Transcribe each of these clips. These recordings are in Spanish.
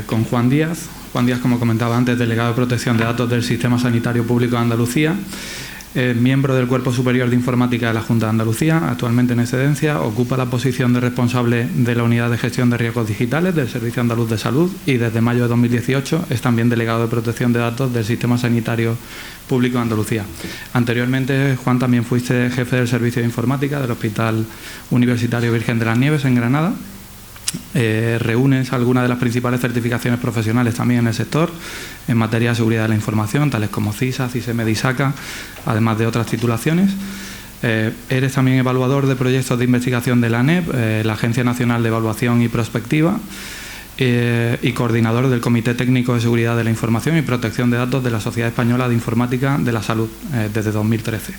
Con Juan Díaz. Juan Díaz, como comentaba antes, delegado de protección de datos del Sistema Sanitario Público de Andalucía, miembro del Cuerpo Superior de Informática de la Junta de Andalucía, actualmente en excedencia, ocupa la posición de responsable de la Unidad de Gestión de Riesgos Digitales del Servicio Andaluz de Salud y desde mayo de 2018 es también delegado de protección de datos del Sistema Sanitario Público de Andalucía. Anteriormente, Juan, también fuiste jefe del Servicio de Informática del Hospital Universitario Virgen de las Nieves en Granada. Reúnes algunas de las principales certificaciones profesionales también en el sector en materia de seguridad de la información, tales como CISA, CISEMED y SACA, además de otras titulaciones. Eres también evaluador de proyectos de investigación de la ANEP, la Agencia Nacional de Evaluación y Prospectiva, y coordinador del Comité Técnico de Seguridad de la Información y Protección de Datos de la Sociedad Española de Informática de la Salud desde 2013.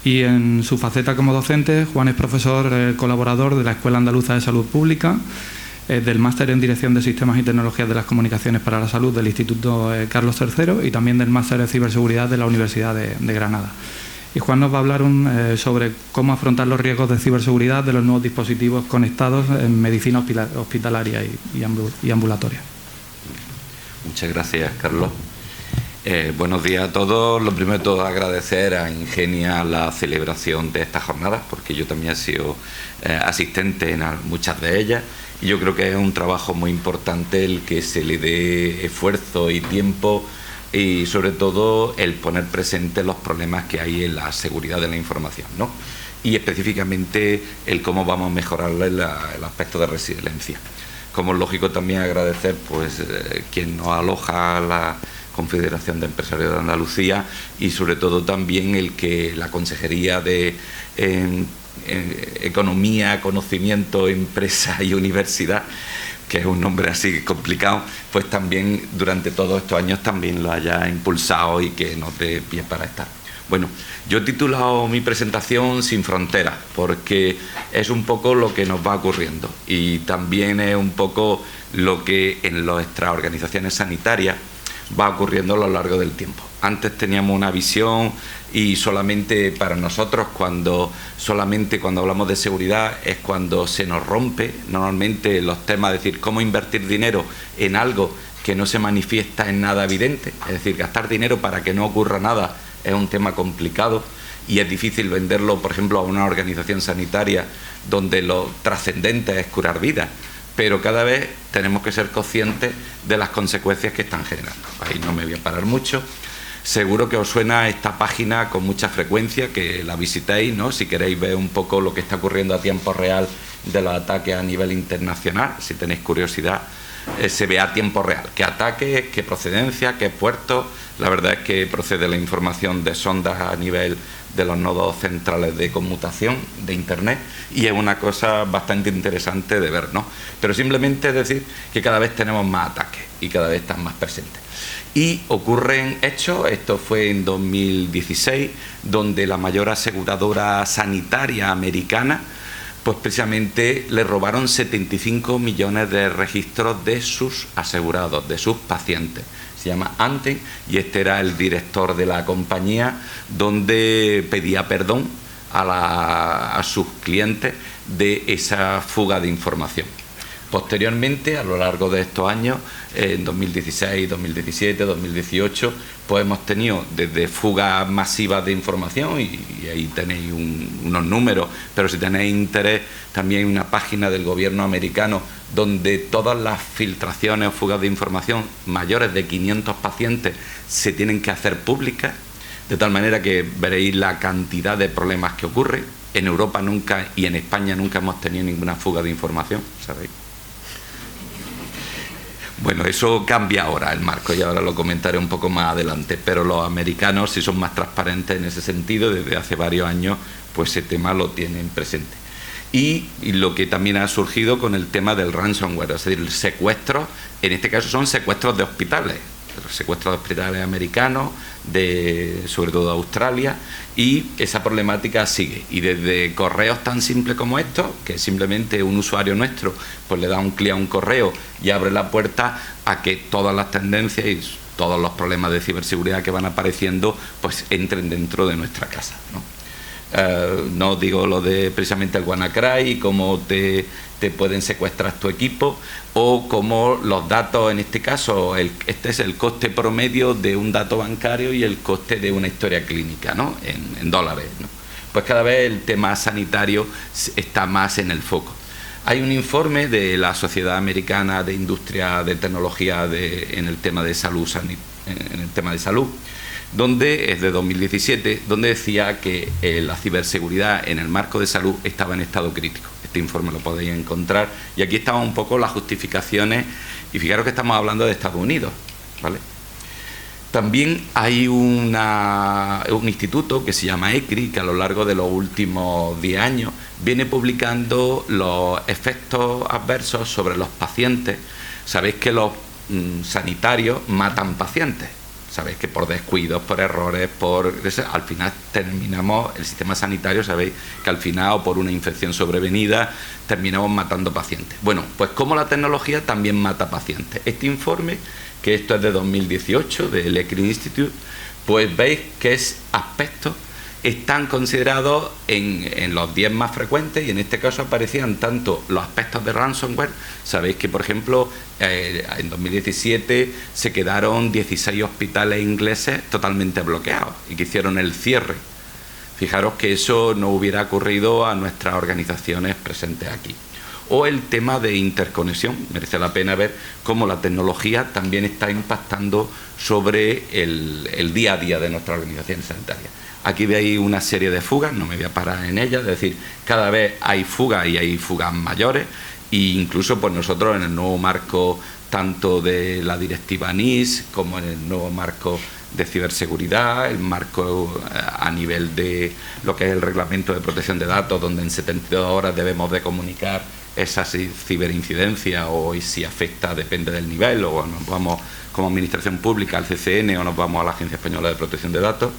Y en su faceta como docente, Juan es profesor colaborador de la Escuela Andaluza de Salud Pública, del Máster en Dirección de Sistemas y Tecnologías de las Comunicaciones para la Salud del Instituto Carlos III y también del Máster en Ciberseguridad de la Universidad de Granada. Y Juan nos va a hablar sobre cómo afrontar los riesgos de ciberseguridad de los nuevos dispositivos conectados en medicina hospitalaria y ambulatoria. Muchas gracias, Carlos. Buenos días a todos. Lo primero de todo, agradecer a Ingenia la celebración de estas jornadas, porque yo también he sido asistente en muchas de ellas, y yo creo que es un trabajo muy importante el que se le dé esfuerzo y tiempo, y sobre todo el poner presente los problemas que hay en la seguridad de la información, ¿no? Y específicamente el cómo vamos a mejorar el aspecto de resiliencia. Como es lógico, también agradecer quien nos aloja la Confederación de Empresarios de Andalucía, y sobre todo también el que la Consejería de Economía, Conocimiento, Empresa y Universidad, que es un nombre así complicado, pues también durante todos estos años también lo haya impulsado y que nos dé pie para estar. Bueno, yo he titulado mi presentación Sin Fronteras, porque es un poco lo que nos va ocurriendo y también es un poco lo que en nuestras organizaciones sanitarias va ocurriendo a lo largo del tiempo. Antes teníamos una visión y solamente para nosotros cuando hablamos de seguridad es cuando se nos rompe normalmente los temas, es decir, cómo invertir dinero en algo que no se manifiesta en nada evidente, es decir, gastar dinero para que no ocurra nada es un tema complicado y es difícil venderlo, por ejemplo, a una organización sanitaria donde lo trascendente es curar vidas. Pero cada vez tenemos que ser conscientes de las consecuencias que están generando. Ahí no me voy a parar mucho. Seguro que os suena esta página con mucha frecuencia, que la visitéis, ¿no? Si queréis ver un poco lo que está ocurriendo a tiempo real de los ataques a nivel internacional, si tenéis curiosidad, se ve a tiempo real. ¿Qué ataques, qué procedencia, qué puertos? La verdad es que procede la información de sondas a nivel de los nodos centrales de conmutación de Internet y es una cosa bastante interesante de ver, ¿no? Pero simplemente es decir que cada vez tenemos más ataques y cada vez están más presentes. Y ocurren hechos, esto fue en 2016, donde la mayor aseguradora sanitaria americana, pues precisamente le robaron 75 millones de registros de sus asegurados, de sus pacientes. Se llama Anthem y este era el director de la compañía, donde pedía perdón a sus clientes de esa fuga de información. Posteriormente, a lo largo de estos años, en 2016, 2017, 2018, pues hemos tenido desde fugas masivas de información y ahí tenéis unos números, pero si tenéis interés, también hay una página del gobierno americano donde todas las filtraciones o fugas de información mayores de 500 pacientes se tienen que hacer públicas, de tal manera que veréis la cantidad de problemas que ocurren. En Europa nunca y en España nunca hemos tenido ninguna fuga de información, ¿sabéis? Bueno, eso cambia ahora el marco y ahora lo comentaré un poco más adelante, pero los americanos sí son más transparentes en ese sentido, desde hace varios años pues ese tema lo tienen presente. Y lo que también ha surgido con el tema del ransomware, es decir, el secuestro, en este caso son secuestros de hospitales, secuestros de hospitales americanos, sobre todo de Australia, y esa problemática sigue. Y desde correos tan simples como estos, que simplemente un usuario nuestro pues le da un clic a un correo y abre la puerta a que todas las tendencias y todos los problemas de ciberseguridad que van apareciendo pues entren dentro de nuestra casa, ¿no? No digo lo de precisamente el WannaCry, cómo te pueden secuestrar tu equipo, o cómo los datos, en este caso, este es el coste promedio de un dato bancario y el coste de una historia clínica, ¿no? En dólares, ¿no? Pues cada vez el tema sanitario está más en el foco. Hay un informe de la Sociedad Americana de Industria de Tecnología en el tema de salud, donde es de 2017, donde decía que la ciberseguridad en el marco de salud estaba en estado crítico. Este informe lo podéis encontrar, y aquí estaban un poco las justificaciones, y fijaros que estamos hablando de Estados Unidos, ¿vale? También hay un instituto que se llama ECRI, que a lo largo de los últimos 10 años viene publicando los efectos adversos sobre los pacientes. Sabéis que los sanitarios matan pacientes. Sabéis que por descuidos, por errores, al final terminamos, el sistema sanitario, sabéis que al final, o por una infección sobrevenida, terminamos matando pacientes. Bueno, pues como la tecnología también mata pacientes. Este informe, que esto es de 2018, del ECRI Institute, pues veis que aspectos están considerados en los 10 más frecuentes, y en este caso aparecían tanto los aspectos de ransomware. Sabéis que, por ejemplo, en 2017 se quedaron 16 hospitales ingleses totalmente bloqueados y que hicieron el cierre. Fijaros que eso no hubiera ocurrido a nuestras organizaciones presentes aquí. O el tema de interconexión. Merece la pena ver cómo la tecnología también está impactando sobre el día a día de nuestras organizaciones sanitarias. Aquí veis una serie de fugas, no me voy a parar en ellas, es decir, cada vez hay fugas, y hay fugas mayores, e incluso pues nosotros en el nuevo marco tanto de la directiva NIS como en el nuevo marco de ciberseguridad, el marco a nivel de lo que es el reglamento de protección de datos, donde en 72 horas debemos de comunicar esa ciberincidencia, o si afecta, depende del nivel, o nos vamos como administración pública al CCN o nos vamos a la Agencia Española de Protección de Datos,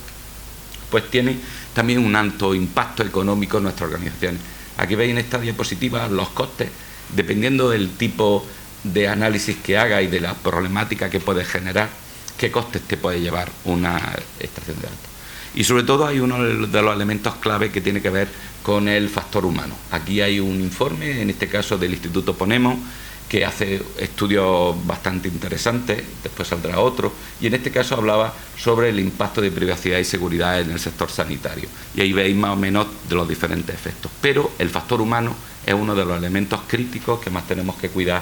pues tiene también un alto impacto económico en nuestras organizaciones. Aquí veis en esta diapositiva los costes, dependiendo del tipo de análisis que haga y de la problemática que puede generar, qué costes te puede llevar una extracción de datos. Y sobre todo hay uno de los elementos clave que tiene que ver con el factor humano. Aquí hay un informe, en este caso del Instituto Ponemo, que hace estudios bastante interesantes, después saldrá otro, y en este caso hablaba sobre el impacto de privacidad y seguridad en el sector sanitario. Y ahí veis más o menos de los diferentes efectos. Pero el factor humano es uno de los elementos críticos que más tenemos que cuidar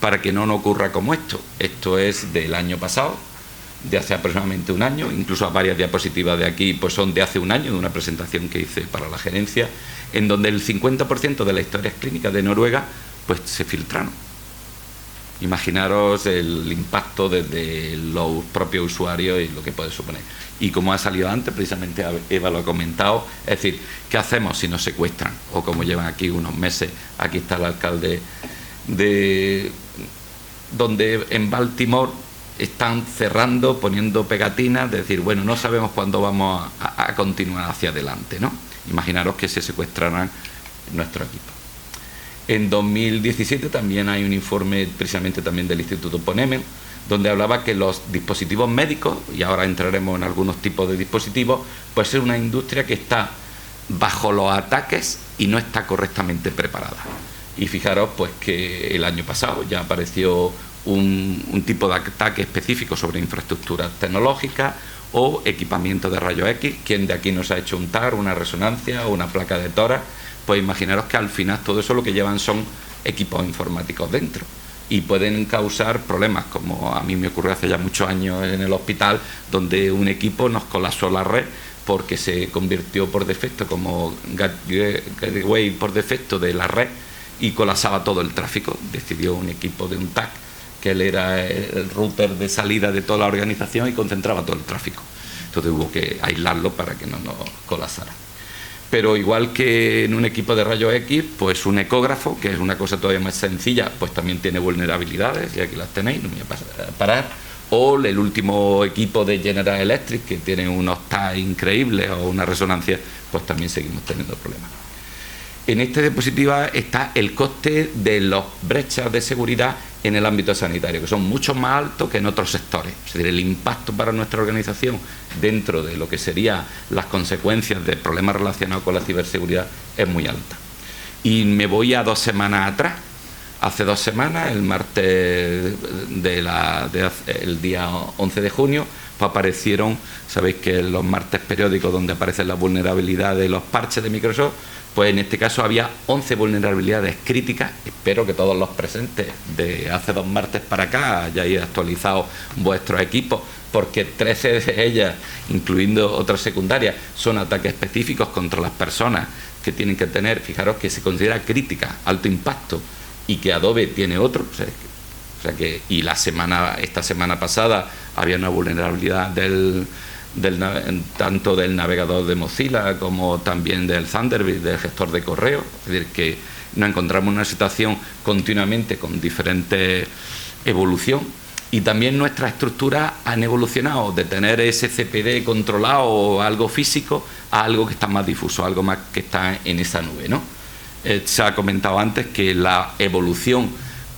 para que no nos ocurra como esto. Esto es del año pasado, de hace aproximadamente un año, incluso varias diapositivas de aquí pues son de hace un año, de una presentación que hice para la gerencia, en donde el 50% de las historias clínicas de Noruega pues se filtraron. Imaginaros el impacto desde los propios usuarios y lo que puede suponer. Y como ha salido antes, precisamente Eva lo ha comentado, es decir, ¿qué hacemos si nos secuestran? O como llevan aquí unos meses, aquí está el alcalde donde en Baltimore están cerrando, poniendo pegatinas, de decir, bueno, no sabemos cuándo vamos a continuar hacia adelante, ¿no? Imaginaros que se secuestrarán nuestro equipo. En 2017 también hay un informe precisamente también del Instituto Poneme, donde hablaba que los dispositivos médicos, y ahora entraremos en algunos tipos de dispositivos, pues es una industria que está bajo los ataques y no está correctamente preparada. Y fijaros pues que el año pasado ya apareció un tipo de ataque específico sobre infraestructuras tecnológicas o equipamiento de rayos X. ¿Quién de aquí nos ha hecho un TAR, una resonancia o una placa de tórax? Pues imaginaros que al final todo eso lo que llevan son equipos informáticos dentro y pueden causar problemas, como a mí me ocurrió hace ya muchos años en el hospital, donde un equipo nos colapsó la red porque se convirtió por defecto como gateway por defecto de la red y colapsaba todo el tráfico. Decidió un equipo de un TAC que él era el router de salida de toda la organización y concentraba todo el tráfico. Entonces hubo que aislarlo para que no nos colapsara. Pero igual que en un equipo de rayos X, pues un ecógrafo, que es una cosa todavía más sencilla, pues también tiene vulnerabilidades, y aquí las tenéis, no me voy a parar. O el último equipo de General Electric, que tiene unos TAC increíbles, o una resonancia, pues también seguimos teniendo problemas. En esta diapositiva está el coste de las brechas de seguridad en el ámbito sanitario, que son mucho más altos que en otros sectores. Es decir, el impacto para nuestra organización dentro de lo que serían las consecuencias de problemas relacionados con la ciberseguridad es muy alta. Y me voy a 2 semanas atrás. Hace 2 semanas, el martes el día 11 de junio, pues aparecieron, sabéis que los martes periódicos donde aparecen las vulnerabilidades de los parches de Microsoft, pues en este caso había 11 vulnerabilidades críticas. Espero que todos los presentes de hace 2 martes para acá hayáis actualizado vuestros equipos, porque 13 de ellas, incluyendo otras secundarias, son ataques específicos contra las personas que tienen que tener, fijaros que se considera crítica, alto impacto, y que Adobe tiene otro. Y esta semana pasada había una vulnerabilidad tanto del navegador de Mozilla como también del Thunderbird, del gestor de correo. Es decir, que nos encontramos en una situación continuamente con diferentes evolución, y también nuestras estructuras han evolucionado de tener ese CPD controlado o algo físico a algo que está más difuso, algo más que está en esa nube, ¿no? Se ha comentado antes que la evolución,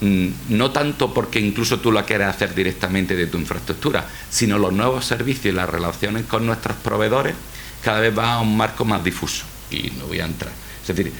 no tanto porque incluso tú la quieras hacer directamente de tu infraestructura, sino los nuevos servicios y las relaciones con nuestros proveedores cada vez va a un marco más difuso, y no voy a entrar. Es decir,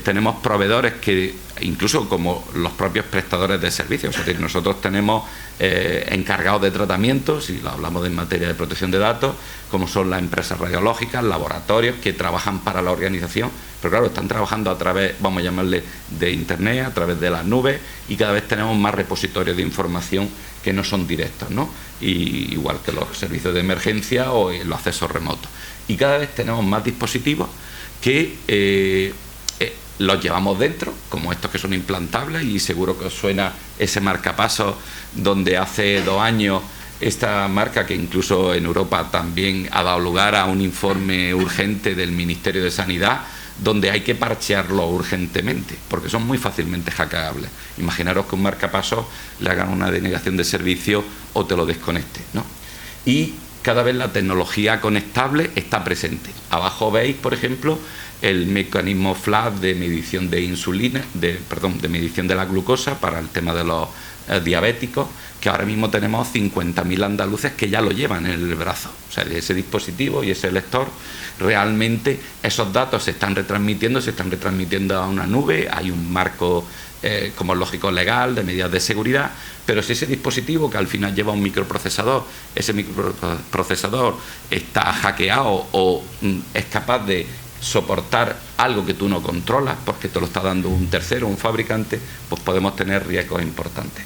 tenemos proveedores que, incluso como los propios prestadores de servicios, es decir, nosotros tenemos encargados de tratamientos, si lo hablamos en materia de protección de datos, como son las empresas radiológicas, laboratorios que trabajan para la organización, pero claro, están trabajando a través, vamos a llamarle, de Internet, a través de las nubes, y cada vez tenemos más repositorios de información que no son directos, ¿no? Y igual que los servicios de emergencia o los accesos remotos. Y cada vez tenemos más dispositivos que los llevamos dentro, como estos que son implantables, y seguro que os suena ese marcapasos donde hace 2 años esta marca, que incluso en Europa también ha dado lugar a un informe urgente del Ministerio de Sanidad, donde hay que parchearlo urgentemente, porque son muy fácilmente hackeables. Imaginaros que un marcapasos le hagan una denegación de servicio o te lo desconecte, ¿no? Y cada vez la tecnología conectable está presente. Abajo veis, por ejemplo, el mecanismo FLAP de medición de insulina, de medición de la glucosa para el tema de los diabéticos, que ahora mismo tenemos 50.000 andaluces que ya lo llevan en el brazo. O sea, ese dispositivo y ese lector, realmente esos datos se están retransmitiendo a una nube, hay un marco como lógico legal de medidas de seguridad, pero si ese dispositivo, que al final lleva un microprocesador, ese microprocesador está hackeado o es capaz de soportar algo que tú no controlas porque te lo está dando un tercero, un fabricante, pues podemos tener riesgos importantes.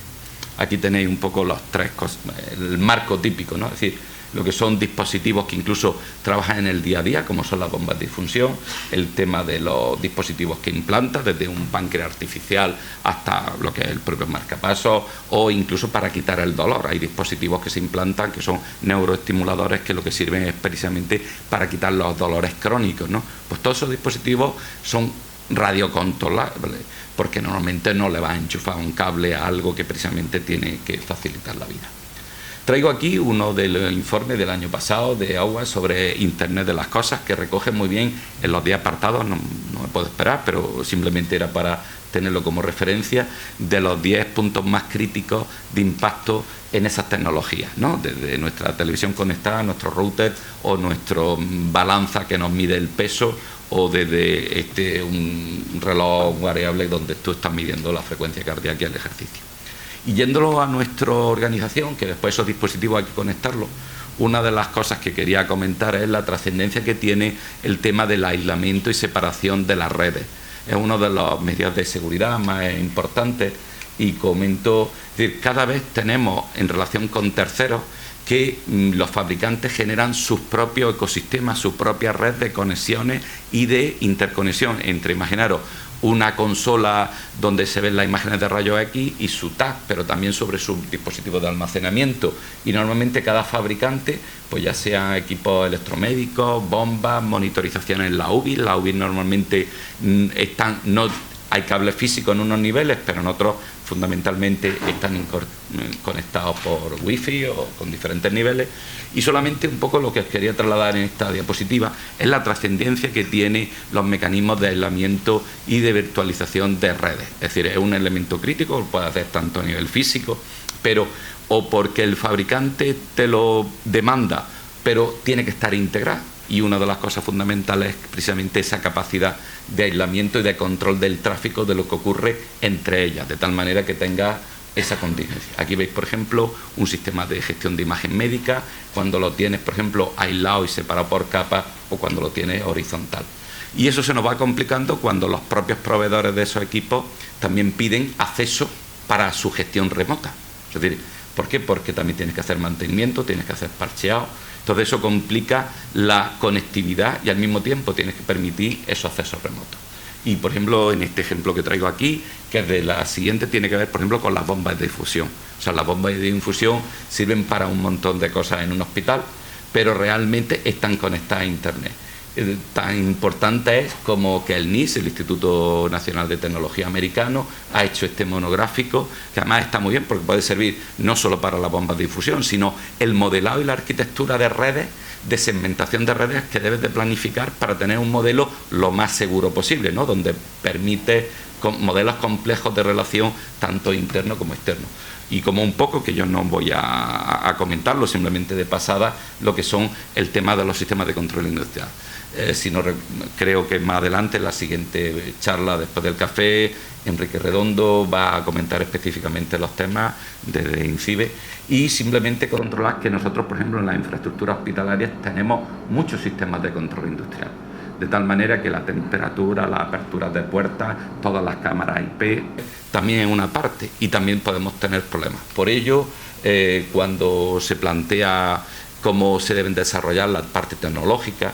Aquí tenéis un poco los 3 cosas, el marco típico, ¿no? Es decir, lo que son dispositivos que incluso trabajan en el día a día, como son las bombas de difusión, el tema de los dispositivos que implantas, desde un páncreas artificial hasta lo que es el propio marcapasos, o incluso para quitar el dolor. Hay dispositivos que se implantan que son neuroestimuladores, que lo que sirven es precisamente para quitar los dolores crónicos, ¿no? Pues todos esos dispositivos son radiocontrolables, porque normalmente no le vas a enchufar un cable a algo que precisamente tiene que facilitar la vida. Traigo aquí uno de los informes del año pasado de AUA sobre Internet de las Cosas, que recoge muy bien en los 10 apartados, no me puedo esperar, pero simplemente era para tenerlo como referencia, de los 10 puntos más críticos de impacto en esas tecnologías, ¿no? Desde nuestra televisión conectada, nuestro router o nuestro balanza que nos mide el peso, o desde un reloj variable donde tú estás midiendo la frecuencia cardíaca y el ejercicio. Y yéndolo a nuestra organización, que después esos dispositivos hay que conectarlos, una de las cosas que quería comentar es la trascendencia que tiene el tema del aislamiento y separación de las redes. Es uno de las medidas de seguridad más importantes, y comento, es decir, cada vez tenemos en relación con terceros que los fabricantes generan sus propios ecosistemas, su propia red de conexiones y de interconexión entre, imaginaros, una consola donde se ven las imágenes de rayos X y su tag, pero también sobre su dispositivo de almacenamiento. Y normalmente cada fabricante, pues ya sean equipos electromédicos, bombas, monitorización en la UBI. La UBI normalmente están no hay cables físicos en unos niveles, pero en otros fundamentalmente están conectados por wifi o con diferentes niveles. Y solamente un poco lo que os quería trasladar en esta diapositiva es la trascendencia que tiene los mecanismos de aislamiento y de virtualización de redes. Es decir, es un elemento crítico, lo puede hacer tanto a nivel físico, pero o porque el fabricante te lo demanda, pero tiene que estar integrado. Y una de las cosas fundamentales es precisamente esa capacidad de aislamiento y de control del tráfico de lo que ocurre entre ellas, de tal manera que tenga esa contingencia. Aquí veis, por ejemplo, un sistema de gestión de imagen médica, cuando lo tienes, por ejemplo, aislado y separado por capas, o cuando lo tienes horizontal. Y eso se nos va complicando cuando los propios proveedores de esos equipos también piden acceso para su gestión remota. Es decir, ¿por qué? Porque también tienes que hacer mantenimiento, tienes que hacer parcheado. Entonces eso complica la conectividad y al mismo tiempo tienes que permitir esos accesos remotos. Y por ejemplo, en este ejemplo que traigo aquí, que es de la siguiente, difusión, tiene que ver por ejemplo con las bombas de difusión. O sea, las bombas de difusión sirven para un montón de cosas en un hospital, pero realmente están conectadas a Internet. Tan importante es como que el NIST, el Instituto Nacional de Tecnología americano, ha hecho este monográfico, que además está muy bien porque puede servir no solo para las bombas de difusión, sino el modelado y la arquitectura de redes, de segmentación de redes que debes de planificar para tener un modelo lo más seguro posible, ¿no? Donde permite modelos complejos de relación tanto interno como externo. Y como un poco, que yo no voy a comentarlo, simplemente de pasada, lo que son el tema de los sistemas de control industrial. Creo que más adelante, en la siguiente charla después del café, Enrique Redondo va a comentar específicamente los temas desde INCIBE, y simplemente controlar que nosotros, por ejemplo, en las infraestructuras hospitalarias tenemos muchos sistemas de control industrial, de tal manera que la temperatura, las aperturas de puertas, todas las cámaras IP, también es una parte, y también podemos tener problemas. Por ello, cuando se plantea cómo se deben desarrollar la parte tecnológica,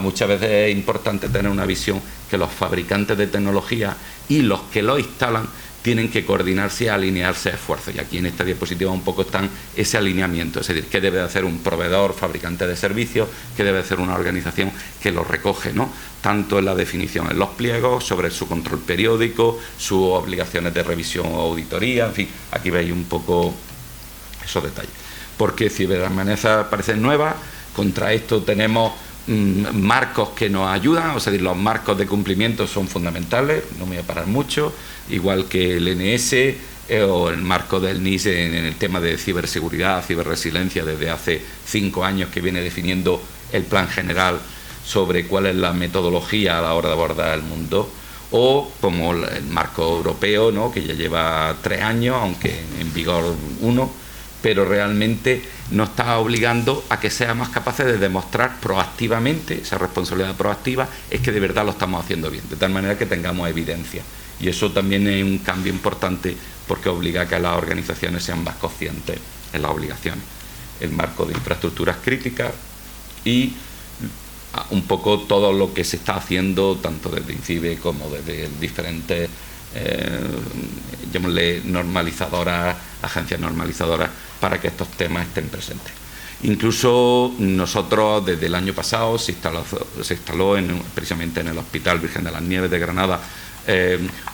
muchas veces es importante tener una visión que los fabricantes de tecnología y los que lo instalan tienen que coordinarse y alinearse esfuerzos. Y aquí en esta diapositiva un poco están ese alineamiento, es decir, qué debe hacer un proveedor, fabricante de servicios, qué debe hacer una organización que lo recoge, ¿no? Tanto en la definición en los pliegos, sobre su control periódico, sus obligaciones de revisión o auditoría, en fin, aquí veis un poco esos detalles. Porque ciberamenazas parecen nuevas, contra esto tenemos marcos que nos ayudan, o sea, los marcos de cumplimiento son fundamentales, no me voy a parar mucho, igual que el NS o el marco del NIS en el tema de ciberseguridad, ciberresiliencia, desde hace 5 años que viene definiendo el plan general sobre cuál es la metodología a la hora de abordar el mundo, o como el marco europeo, ¿no?, que ya lleva 3 años, aunque en vigor 1, pero realmente nos está obligando a que seamos capaces de demostrar proactivamente, esa responsabilidad proactiva, es que de verdad lo estamos haciendo bien, de tal manera que tengamos evidencia. Y eso también es un cambio importante porque obliga a que las organizaciones sean más conscientes en las obligaciones. El marco de infraestructuras críticas y un poco todo lo que se está haciendo, tanto desde INCIBE como desde diferentes llamémosle normalizadoras, agencias normalizadoras, para que estos temas estén presentes. Incluso nosotros desde el año pasado se instaló precisamente en el Hospital Virgen de las Nieves de Granada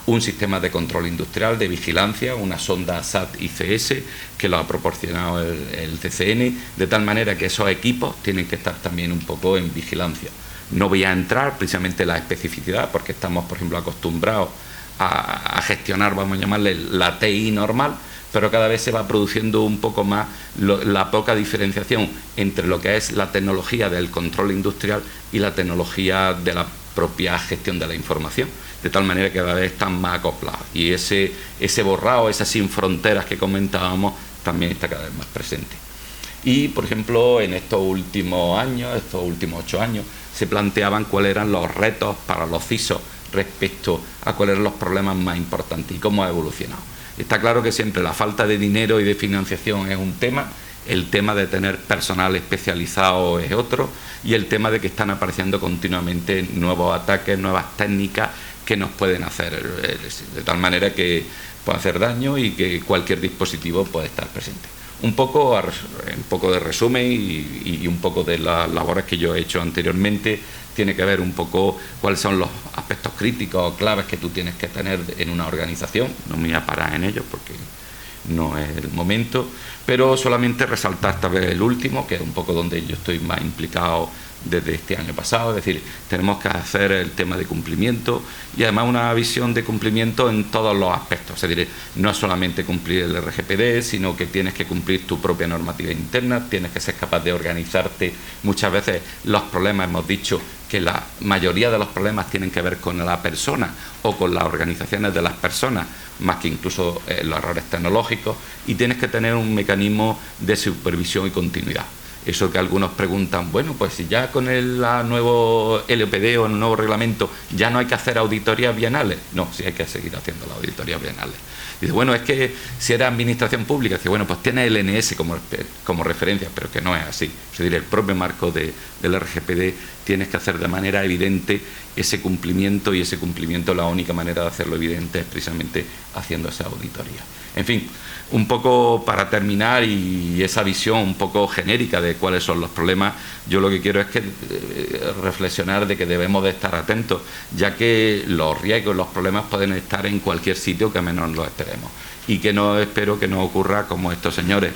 un sistema de control industrial, de vigilancia, una sonda SAT-ICS que lo ha proporcionado el CCN, de tal manera que esos equipos tienen que estar también un poco en vigilancia. No voy a entrar precisamente en la especificidad porque estamos, por ejemplo, acostumbrados a gestionar, vamos a llamarle, la TI normal, pero cada vez se va produciendo un poco más la poca diferenciación entre lo que es la tecnología del control industrial y la tecnología de la propia gestión de la información, de tal manera que cada vez están más acoplados. Y ese borrado, esas sin fronteras que comentábamos, también está cada vez más presente. Y, por ejemplo, en estos últimos años, estos últimos 8 años, se planteaban cuáles eran los retos para los CISO respecto a cuáles eran los problemas más importantes y cómo ha evolucionado. Está claro que siempre la falta de dinero y de financiación es un tema, el tema de tener personal especializado es otro, y el tema de que están apareciendo continuamente nuevos ataques, nuevas técnicas que nos pueden hacer, de tal manera que puede hacer daño y que cualquier dispositivo puede estar presente. un poco de resumen y un poco de las labores que yo he hecho anteriormente. Tiene que ver un poco cuáles son los aspectos críticos o claves que tú tienes que tener en una organización. No me voy a parar en ello porque no es el momento, pero solamente resaltar tal vez el último, que es un poco donde yo estoy más implicado desde este año pasado. Es decir, tenemos que hacer el tema de cumplimiento y además una visión de cumplimiento en todos los aspectos. Es decir, no es solamente cumplir el RGPD, sino que tienes que cumplir tu propia normativa interna, tienes que ser capaz de organizarte. Muchas veces los problemas, hemos dicho que la mayoría de los problemas tienen que ver con la persona o con las organizaciones de las personas, más que incluso los errores tecnológicos, y tienes que tener un mecanismo de supervisión y continuidad. Eso que algunos preguntan, bueno, pues si ya con el nuevo LPD o el nuevo reglamento ya no hay que hacer auditorías bienales. No, sí hay que seguir haciendo las auditorías bienales. Dice, bueno, es que si era administración pública, dice, bueno, pues tiene el NS como referencia, pero que no es así. Es decir, el propio marco del RGPD tienes que hacer de manera evidente ese cumplimiento, y ese cumplimiento, la única manera de hacerlo evidente es precisamente haciendo esa auditoría. En fin, un poco para terminar, y esa visión un poco genérica de cuáles son los problemas, yo lo que quiero es que reflexionar de que debemos de estar atentos, ya que los riesgos, los problemas pueden estar en cualquier sitio que menos lo esperemos, y que no espero que no ocurra como estos señores,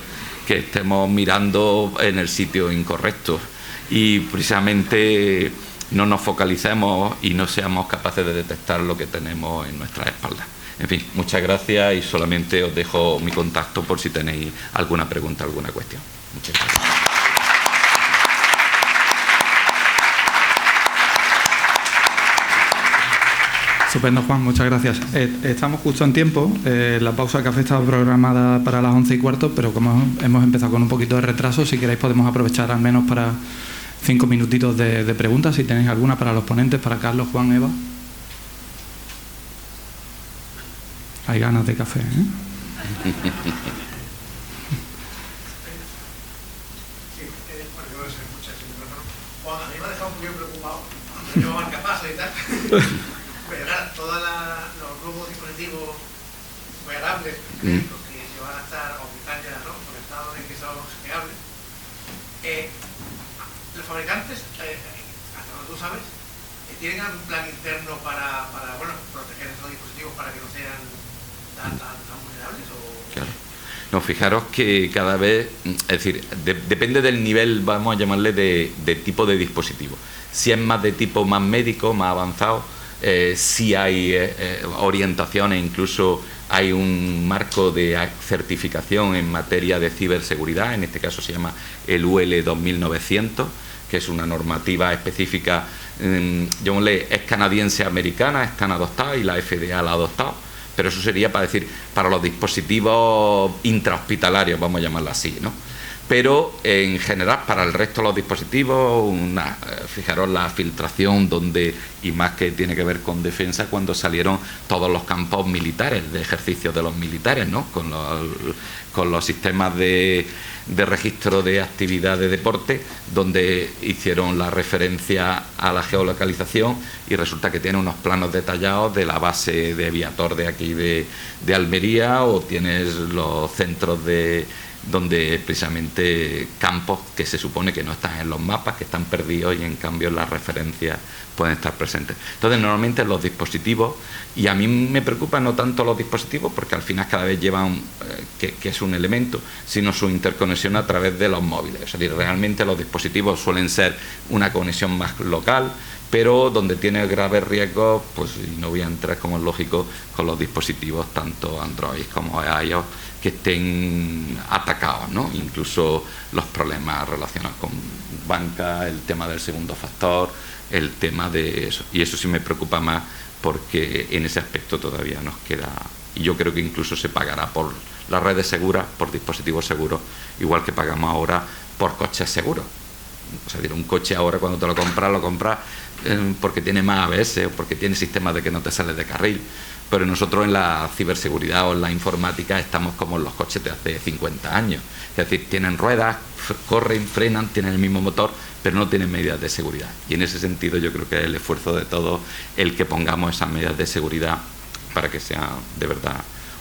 que estemos mirando en el sitio incorrecto y precisamente no nos focalicemos y no seamos capaces de detectar lo que tenemos en nuestras espaldas. En fin, muchas gracias, y solamente os dejo mi contacto por si tenéis alguna pregunta, alguna cuestión. Muchas gracias. Estupendo, Juan, muchas gracias. Estamos justo en tiempo. La pausa de café estaba programada para las 11:15, pero como hemos empezado con un poquito de retraso, si queréis podemos aprovechar al menos para 5 minutitos de preguntas, si tenéis alguna para los ponentes, para Carlos, Juan, Eva. Hay ganas de café, ¿eh? Sí, bueno, yo no se escucha ese micrófono. Juan, a mí me ha dejado un poquito preocupado. Yo marcapasos y tal. Pero claro, todos los nuevos dispositivos wearables que se van a estar, o que están ya, ¿no?, conectados y que son hackeables, los fabricantes, hasta donde tú sabes, ¿tienen algún plan interno para bueno, proteger estos dispositivos para que no sean tan vulnerables? Claro. No, fijaros que cada vez, es decir, depende del nivel, vamos a llamarle, de tipo de dispositivo. Si es más de tipo más médico, más avanzado, sí hay orientaciones, incluso hay un marco de certificación en materia de ciberseguridad, en este caso se llama el UL 2900, que es una normativa específica, llamémosle, es canadiense-americana, están adoptadas y la FDA la ha adoptado, pero eso sería para decir, para los dispositivos intrahospitalarios, vamos a llamarlo así, ¿no? Pero en general para el resto de los dispositivos, fijaros la filtración donde, y más que tiene que ver con defensa, cuando salieron todos los campos militares, de ejercicio de los militares, ¿no?, con los sistemas de registro de actividad de deporte, donde hicieron la referencia a la geolocalización, y resulta que tiene unos planos detallados de la base de Viator de aquí de Almería, o tienes los centros donde precisamente campos que se supone que no están en los mapas, que están perdidos, y en cambio las referencias pueden estar presentes. Entonces, normalmente los dispositivos, y a mí me preocupa no tanto los dispositivos, porque al final cada vez llevan, que es un elemento, sino su interconexión a través de los móviles. Es decir, realmente los dispositivos suelen ser una conexión más local, pero donde tiene graves riesgos, pues, y no voy a entrar, como es lógico, con los dispositivos tanto Android como iOS, que estén atacados, ¿no? Incluso los problemas relacionados con banca, el tema del segundo factor, el tema de eso. Y eso sí me preocupa más, porque en ese aspecto todavía nos queda, y yo creo que incluso se pagará por las redes seguras, por dispositivos seguros, igual que pagamos ahora por coches seguros. O sea, un coche ahora, cuando te lo compras porque tiene más ABS o porque tiene sistemas de que no te sales de carril. Pero nosotros en la ciberseguridad o en la informática estamos como en los coches de hace 50 años. Es decir, tienen ruedas, corren, frenan, tienen el mismo motor, pero no tienen medidas de seguridad. Y en ese sentido yo creo que es el esfuerzo de todos el que pongamos esas medidas de seguridad para que sean de verdad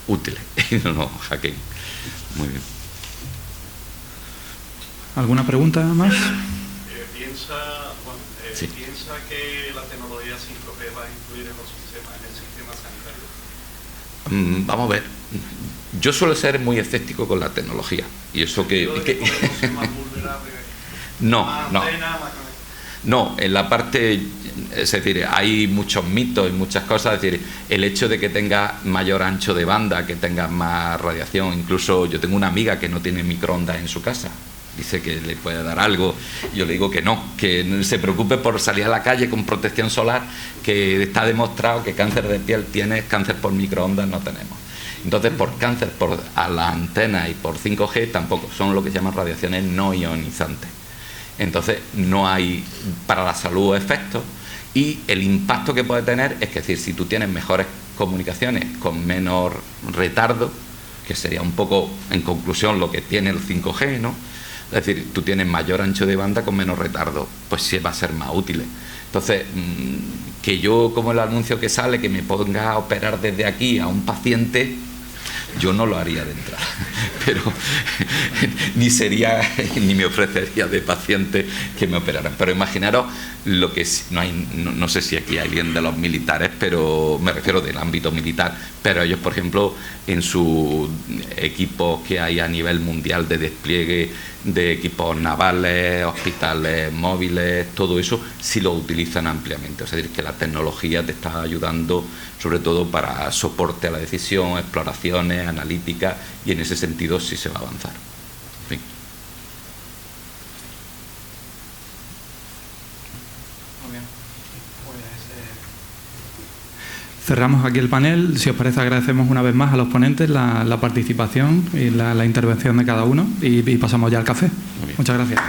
útiles y no nos hackeen. Muy bien. ¿Alguna pregunta más? Sí. ¿Piensa que la tecnología 5G va a influir en el sistema sanitario? Vamos a ver. Yo suelo ser muy escéptico con la tecnología. Y eso que... ¿Podemos ser más vulnerables? No, en la parte, es decir, hay muchos mitos y muchas cosas, es decir, el hecho de que tenga mayor ancho de banda, que tenga más radiación, incluso yo tengo una amiga que no tiene microondas en su casa, dice que le puede dar algo, yo le digo que no se preocupe por salir a la calle con protección solar, que está demostrado que cáncer de piel tiene, cáncer por microondas no tenemos. Entonces, por cáncer, por a la antena y por 5G tampoco, son lo que se llaman radiaciones no ionizantes. Entonces no hay para la salud efectos, y el impacto que puede tener es que, es decir, si tú tienes mejores comunicaciones con menos retardo, que sería un poco en conclusión lo que tiene el 5G, ¿no? Es decir, tú tienes mayor ancho de banda con menos retardo, pues sí va a ser más útil. Entonces, que yo, como el anuncio que sale, que me ponga a operar desde aquí a un paciente, yo no lo haría de entrada, pero ni me ofrecería de paciente que me operaran. Pero imaginaros lo que no sé si aquí hay alguien de los militares, pero me refiero del ámbito militar, pero ellos, por ejemplo, en sus equipos que hay a nivel mundial de despliegue de equipos navales, hospitales móviles, todo eso sí lo utilizan ampliamente. Es decir, que la tecnología te está ayudando sobre todo para soporte a la decisión, exploraciones, analíticas, y en ese sentido sí se va a avanzar. En fin. Muy bien. Cerramos aquí el panel. Si os parece, agradecemos una vez más a los ponentes la participación y la intervención de cada uno, y pasamos ya al café. Muchas gracias.